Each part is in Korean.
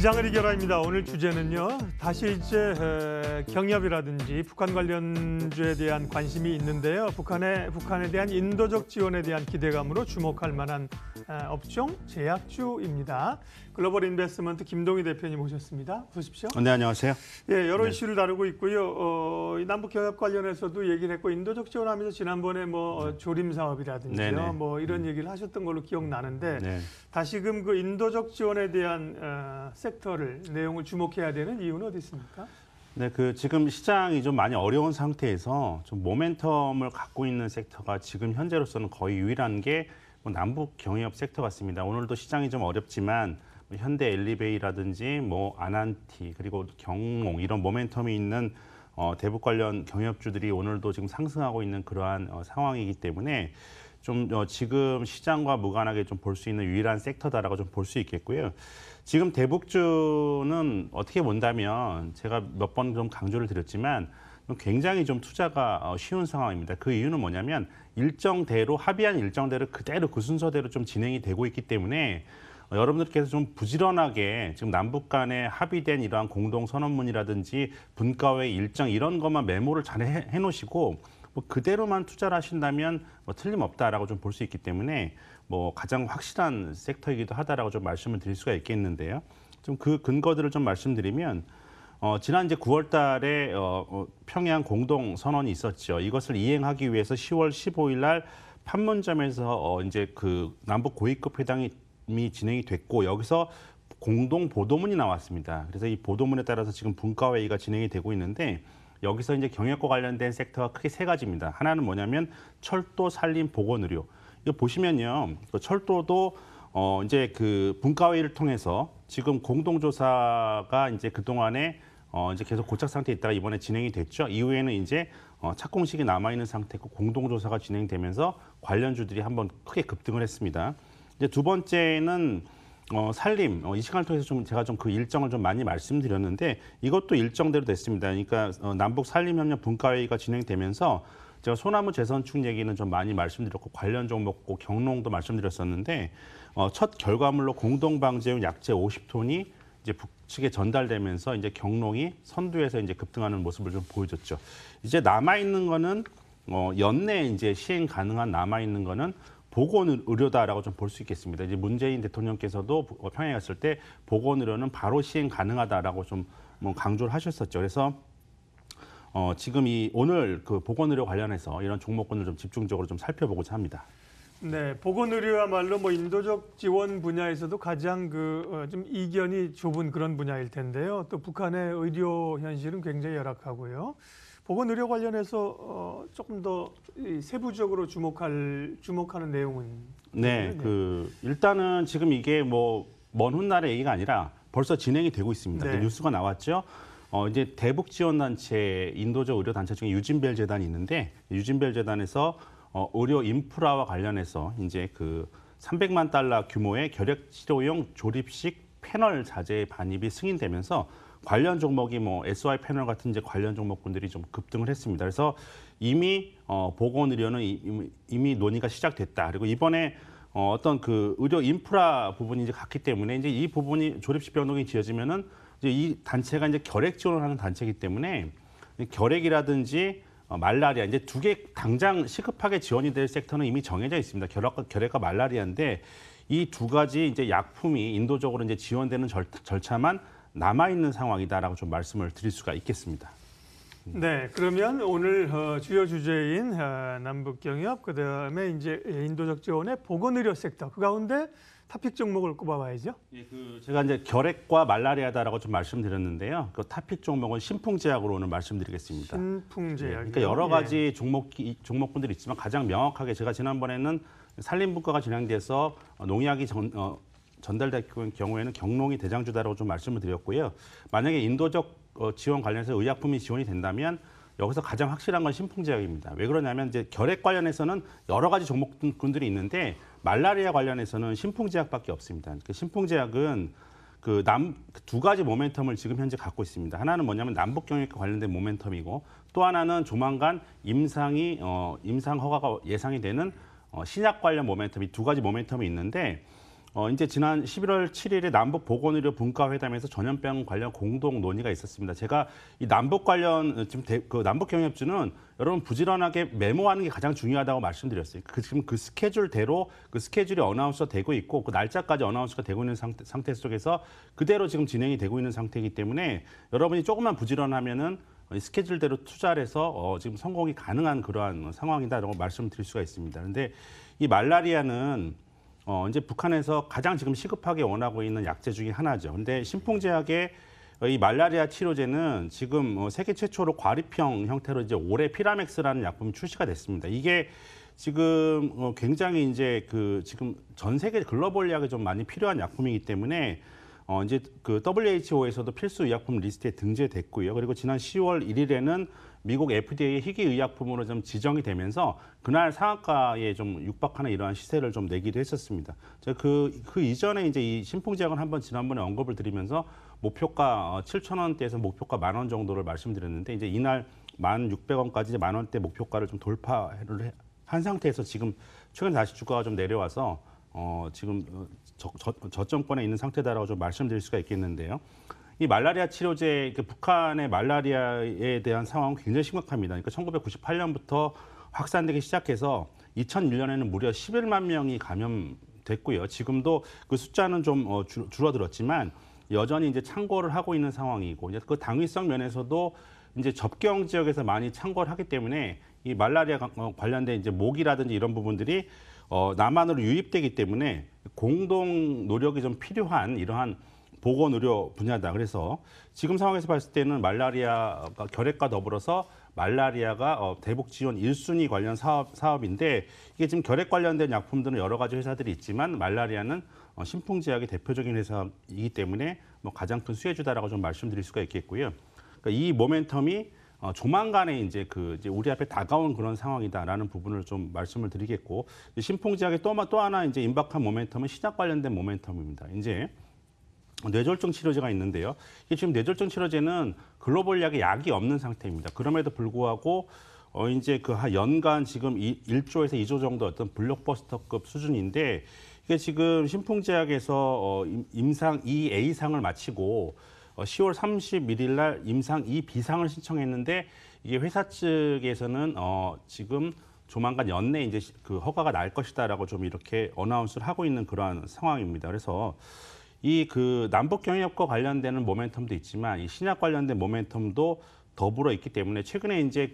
시장을 이겨라입니다. 오늘 주제는요. 다시 이제 경협이라든지 북한 관련주에 대한 관심이 있는데요. 북한에 대한 인도적 지원에 대한 기대감으로 주목할 만한 업종 제약주입니다. 글로벌 인베스트먼트 김동희 대표님 오셨습니다. 보십시오. 네, 안녕하세요. 예, 여러 이슈를 다루고 있고요. 남북 경협 관련해서도 얘기를 했고 인도적 지원하면서 지난번에 뭐 조림 사업이라든지요. 뭐 이런 얘기를 하셨던 걸로 기억나는데 다시금 그 인도적 지원에 대한 섹터를 내용을 주목해야 되는 이유는 어디 있습니까? 네, 지금 시장이 좀 많이 어려운 상태에서 좀 모멘텀을 갖고 있는 섹터가 지금 현재로서는 거의 유일한 게 남북 경협 섹터 같습니다. 오늘도 시장이 좀 어렵지만 현대 엘리베이라든지 뭐 아난티 그리고 경농 이런 모멘텀이 있는 대북 관련 경협주들이 오늘도 지금 상승하고 있는 그러한 상황이기 때문에 좀 지금 시장과 무관하게 좀 볼 수 있는 유일한 섹터다라고 좀 볼 수 있겠고요. 지금 대북주는 어떻게 본다면 제가 몇 번 좀 강조를 드렸지만 굉장히 좀 투자가 쉬운 상황입니다. 그 이유는 뭐냐면 일정대로 합의한 일정대로 그대로 그 순서대로 좀 진행이 되고 있기 때문에 여러분들께서 좀 부지런하게 지금 남북 간에 합의된 이러한 공동 선언문이라든지 분과회 일정 이런 것만 메모를 잘 해놓으시고 뭐 그대로만 투자를 하신다면 뭐 틀림없다라고 좀 볼 수 있기 때문에 뭐 가장 확실한 섹터이기도 하다라고 좀 말씀을 드릴 수가 있겠는데요. 좀 그 근거들을 좀 말씀드리면 지난 이제 9월 달에 평양 공동 선언이 있었죠. 이것을 이행하기 위해서 10월 15일 날 판문점에서 이제 그 남북 고위급 회담이 진행이 됐고 여기서 공동 보도문이 나왔습니다. 그래서 이 보도문에 따라서 지금 분과회의가 진행이 되고 있는데 여기서 이제 경협과 관련된 섹터가 크게 세 가지입니다. 하나는 뭐냐면 철도, 산림, 보건의료. 이거 보시면요, 그 철도도 이제 그 분과회의를 통해서 지금 공동조사가 이제 그 동안에 이제 계속 고착 상태에 있다가 이번에 진행이 됐죠. 이후에는 이제 착공식이 남아 있는 상태고 공동조사가 진행되면서 관련주들이 한번 크게 급등을 했습니다. 이제 두 번째는 산림, 이 시간을 통해서 좀 제가 좀 그 일정을 좀 많이 말씀드렸는데 이것도 일정대로 됐습니다. 그러니까 남북 산림협력 분과회의가 진행되면서 제가 소나무 재선축 얘기는 좀 많이 말씀드렸고 관련 종목고 경농도 말씀드렸었는데 첫 결과물로 공동방제용 약재 50톤이 이제 북측에 전달되면서 이제 경농이 선두에서 이제 급등하는 모습을 좀 보여줬죠. 이제 남아 있는 거는 연내 이제 시행 가능한 남아 있는 거는 보건의료다라고 좀 볼 수 있겠습니다. 이제 문재인 대통령께서도 평양에 갔을 때 보건의료는 바로 시행 가능하다라고 좀 강조를 하셨었죠. 그래서 지금 오늘 그 보건의료 관련해서 이런 종목군을 좀 집중적으로 좀 살펴보고자 합니다. 네, 보건의료야말로 뭐 인도적 지원 분야에서도 가장 좀 이견이 좁은 그런 분야일 텐데요. 또 북한의 의료 현실은 굉장히 열악하고요. 보건의료 관련해서 조금 더 세부적으로 주목하는 내용은 네, 일단은 지금 이게 뭐 먼 훗날의 얘기가 아니라 벌써 진행이 되고 있습니다. 네. 뉴스가 나왔죠. 이제 대북 지원 단체 인도적 의료 단체 중에 유진벨 재단이 있는데 유진벨 재단에서 의료 인프라와 관련해서 이제 그 300만 달러 규모의 결핵 치료용 조립식 패널 자재 반입이 승인되면서 관련 종목이 뭐 SY 패널 같은 이제 관련 종목군들이 좀 급등을 했습니다. 그래서 이미 보건의료는 이미 논의가 시작됐다. 그리고 이번에 어떤 그 의료 인프라 부분이 이제 갔기 때문에 이제 이 부분이 조립식 병동이 지어지면은 이제 이 단체가 이제 결핵 지원을 하는 단체이기 때문에 결핵이라든지 말라리아 이제 두 개 당장 시급하게 지원이 될 섹터는 이미 정해져 있습니다. 결핵과 말라리아인데 이 두 가지 이제 약품이 인도적으로 이제 지원되는 절차만 남아 있는 상황이다라고 좀 말씀을 드릴 수가 있겠습니다. 네, 그러면 오늘 주요 주제인 남북 경협 그다음에 이제 인도적 지원의 보건의료 sek터 그 가운데 타픽 종목을 꼽아봐야죠. 예, 제가 이제 결핵과 말라리아다라고 좀 말씀드렸는데요. 그 타픽 종목은 신풍제약으로 오늘 말씀드리겠습니다. 신풍제약. 그러니까 여러 가지 종목군들이 있지만 가장 명확하게 제가 지난번에는 산림분과가 진행돼서 농약이 전달될 경우에는 경농이 대장주다라고 좀 말씀을 드렸고요. 만약에 인도적 지원 관련해서 의약품이 지원이 된다면 여기서 가장 확실한 건 신풍제약입니다. 왜 그러냐면 이제 결핵 관련해서는 여러 가지 종목군들이 있는데 말라리아 관련해서는 신풍제약밖에 없습니다. 그 신풍제약은 두 가지 모멘텀을 지금 현재 갖고 있습니다. 하나는 뭐냐면 남북 경협과 관련된 모멘텀이고 또 하나는 조만간 임상 허가가 예상이 되는 신약 관련 모멘텀이 두 가지 모멘텀이 있는데 이제 지난 11월 7일에 남북 보건의료 분과회담에서 전염병 관련 공동 논의가 있었습니다. 제가 이 남북 관련 지금 그 남북 경협주는 여러분 부지런하게 메모하는 게 가장 중요하다고 말씀드렸어요. 지금 그 스케줄대로 그 스케줄이 어나운스가 되고 있고 그 날짜까지 어나운스가 되고 있는 상태 속에서 그대로 지금 진행이 되고 있는 상태이기 때문에 여러분이 조금만 부지런하면은 스케줄대로 투자를 해서 지금 성공이 가능한 그러한 상황이다라고 말씀드릴 수가 있습니다. 그런데 이 말라리아는 이제 북한에서 가장 지금 시급하게 원하고 있는 약제 중에 하나죠. 근데 신풍제약의 이 말라리아 치료제는 지금 세계 최초로 과립형 형태로 이제 올해 피라맥스라는 약품이 출시가 됐습니다. 이게 지금 굉장히 이제 그 지금 전 세계 글로벌약이 좀 많이 필요한 약품이기 때문에 이제 그 WHO에서도 필수 의약품 리스트에 등재됐고요. 그리고 지난 10월 1일에는 미국 FDA 희귀의약품으로 좀 지정이 되면서 그날 상한가에 좀 육박하는 이러한 시세를 좀 내기도 했었습니다. 제가 그 이전에 이제 이 신풍제약은 한번 지난번에 언급을 드리면서 목표가 7,000원대에서 목표가 10,000원 정도를 말씀드렸는데 이제 이날 1,600원까지 이제 10,000원대 목표가를 좀 돌파를 한 상태에서 지금 최근 다시 주가가 좀 내려와서 지금 저점권에 있는 상태다라고 좀 말씀드릴 수가 있겠는데요. 이 말라리아 치료제, 북한의 말라리아에 대한 상황은 굉장히 심각합니다. 그러니까 1998년부터 확산되기 시작해서 2001년에는 무려 11만 명이 감염됐고요. 지금도 그 숫자는 좀 줄어들었지만 여전히 이제 창궐을 하고 있는 상황이고, 이제 그 당위성 면에서도 이제 접경 지역에서 많이 창궐을 하기 때문에 이 말라리아 관련된 이제 모기라든지 이런 부분들이 남한으로 유입되기 때문에 공동 노력이 좀 필요한 이러한 보건의료 분야다. 그래서 지금 상황에서 봤을 때는 말라리아가 결핵과 더불어서 말라리아가 대북 지원 1순위 관련 사업인데 이게 지금 결핵 관련된 약품들은 여러 가지 회사들이 있지만 말라리아는 신풍제약의 대표적인 회사이기 때문에 뭐 가장 큰 수혜주다라고 좀 말씀드릴 수가 있겠고요. 그러니까 이 모멘텀이 조만간에 이제 이제 우리 앞에 다가온 그런 상황이다라는 부분을 좀 말씀을 드리겠고, 신풍제약의 또 하나 이제 임박한 모멘텀은 신약 관련된 모멘텀입니다. 이제 뇌졸중 치료제가 있는데요. 이게 지금 뇌졸중 치료제는 글로벌 약이 없는 상태입니다. 그럼에도 불구하고 이제 연간 지금 1조에서 2조 정도 어떤 블록버스터급 수준인데 이게 지금 신풍제약에서 임상 2A상을 마치고 10월 31일 날 임상 2B상을 신청했는데 이게 회사 측에서는 지금 조만간 연내 이제 그 허가가 날 것이다라고 좀 이렇게 어나운스를 하고 있는 그러한 상황입니다. 그래서 이 남북 경협과 관련되는 모멘텀도 있지만 이 신약 관련된 모멘텀도 더불어 있기 때문에 최근에 이제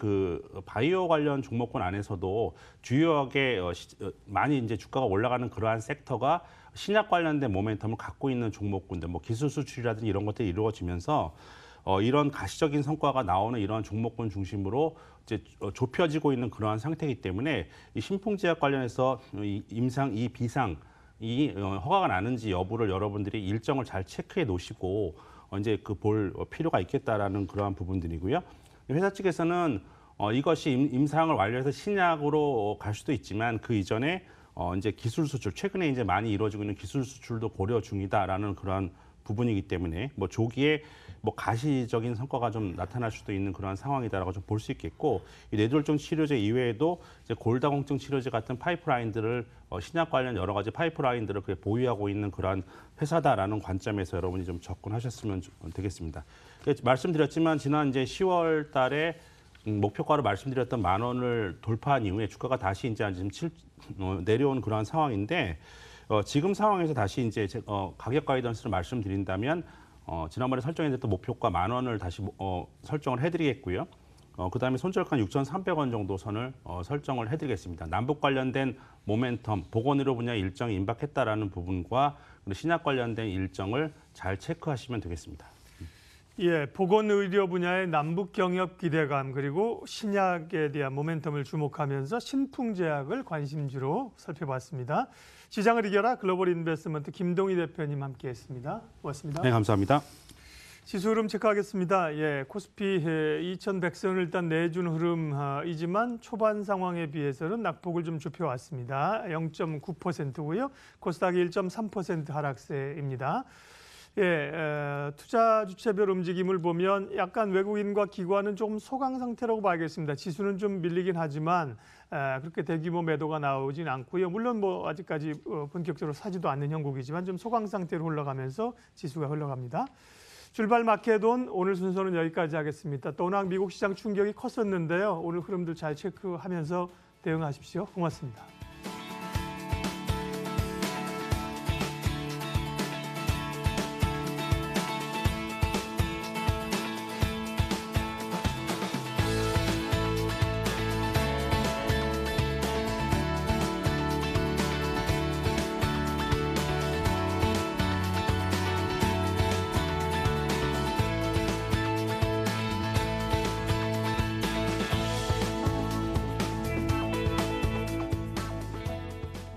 바이오 관련 종목군 안에서도 주요하게 많이 이제 주가가 올라가는 그러한 섹터가 신약 관련된 모멘텀을 갖고 있는 종목군들, 뭐 기술 수출이라든지 이런 것들이 이루어지면서 이런 가시적인 성과가 나오는 이러한 종목군 중심으로 이제 좁혀지고 있는 그러한 상태이기 때문에 이 신풍제약 관련해서 이 임상 2B상 이 허가가 나는지 여부를 여러분들이 일정을 잘 체크해 놓으시고 이제 볼 필요가 있겠다라는 그러한 부분들이고요. 회사 측에서는 이것이 임상을 완료해서 신약으로 갈 수도 있지만 그 이전에 이제 기술 수출, 최근에 이제 많이 이루어지고 있는 기술 수출도 고려 중이다라는 그러한 부분이기 때문에 뭐 조기에 뭐 가시적인 성과가 좀 나타날 수도 있는 그런 상황이다라고 좀 볼 수 있겠고, 이 뇌졸중 치료제 이외에도 이제 골다공증 치료제 같은 파이프라인들을 신약 관련 여러 가지 파이프라인들을 보유하고 있는 그러한 회사다라는 관점에서 여러분이 좀 접근하셨으면 되겠습니다. 말씀드렸지만 지난 이제 10월 달에 목표가로 말씀드렸던 10,000원을 돌파한 이후에 주가가 다시 이제 지금 내려온 그러한 상황인데 지금 상황에서 다시 이제 가격 가이던스를 말씀드린다면 지난번에 설정했던 목표가 10,000원을 다시 설정을 해드리겠고요. 그다음에 손절가 6,300원 정도 선을 설정을 해드리겠습니다. 남북 관련된 모멘텀, 보건의료 분야 일정이 임박했다라는 부분과 신약 관련된 일정을 잘 체크하시면 되겠습니다. 예, 보건의료 분야의 남북 경협 기대감 그리고 신약에 대한 모멘텀을 주목하면서 신풍제약을 관심주로 살펴봤습니다. 시장을 이겨라 글로벌 인베스트먼트 김동희 대표님 함께했습니다. 고맙습니다. 네, 감사합니다. 지수 흐름 체크하겠습니다. 예, 코스피 2,100선을 일단 내준 흐름이지만 초반 상황에 비해서는 낙폭을 좀 좁혀왔습니다. 0.9%고요. 코스닥이 1.3% 하락세입니다. 투자 주체별 움직임을 보면 약간 외국인과 기관은 조금 소강 상태라고 봐야겠습니다. 지수는 좀 밀리긴 하지만 그렇게 대규모 매도가 나오진 않고요. 물론 뭐 아직까지 본격적으로 사지도 않는 형국이지만 좀 소강 상태로 흘러가면서 지수가 흘러갑니다. 출발 마켓온 오늘 순서는 여기까지 하겠습니다. 또 워낙 미국 시장 충격이 컸었는데요. 오늘 흐름들 잘 체크하면서 대응하십시오. 고맙습니다.